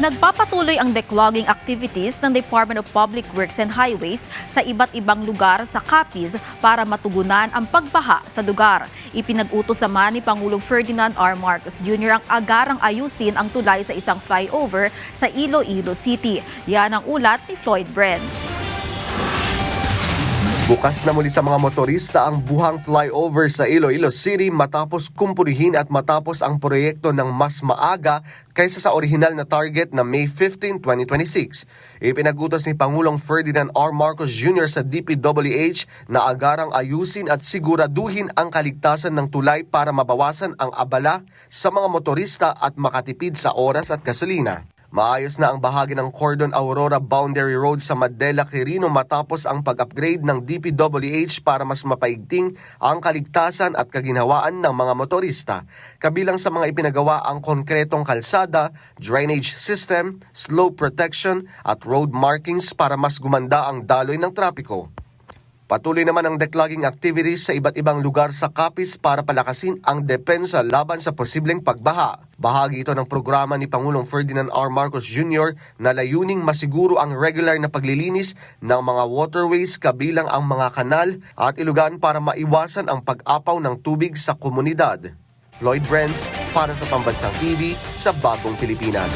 Nagpapatuloy ang declogging activities ng Department of Public Works and Highways sa iba't ibang lugar sa Capiz para matugunan ang pagbaha sa lugar. Ipinag-utos naman ni Pangulong Ferdinand R. Marcos Jr. ang agarang ayusin ang tulay sa isang flyover sa Iloilo City. Yan ang ulat ni Floyd Brents. Bukas na muli sa mga motorista ang buhang flyover sa Iloilo City matapos kumpunihin at matapos ang proyekto ng mas maaga kaysa sa orihinal na target na May 15, 2026. Ipinagutos ni Pangulong Ferdinand R. Marcos Jr. sa DPWH na agarang ayusin at siguraduhin ang kaligtasan ng tulay para mabawasan ang abala sa mga motorista at makatipid sa oras at gasolina. Maayos na ang bahagi ng Cordon Aurora Boundary Road sa Madela, Quirino matapos ang pag-upgrade ng DPWH para mas mapaigting ang kaligtasan at kaginhawaan ng mga motorista. Kabilang sa mga ipinagawa ang konkretong kalsada, drainage system, slope protection at road markings para mas gumanda ang daloy ng trapiko. Patuloy naman ang declogging activities sa iba't ibang lugar sa Capiz para palakasin ang depensa laban sa posibleng pagbaha. Bahagi ito ng programa ni Pangulong Ferdinand R. Marcos Jr. na layuning masiguro ang regular na paglilinis ng mga waterways kabilang ang mga kanal at ilugan para maiwasan ang pag-apaw ng tubig sa komunidad. Floyd Brents para sa Pambansang TV sa Bagong Pilipinas.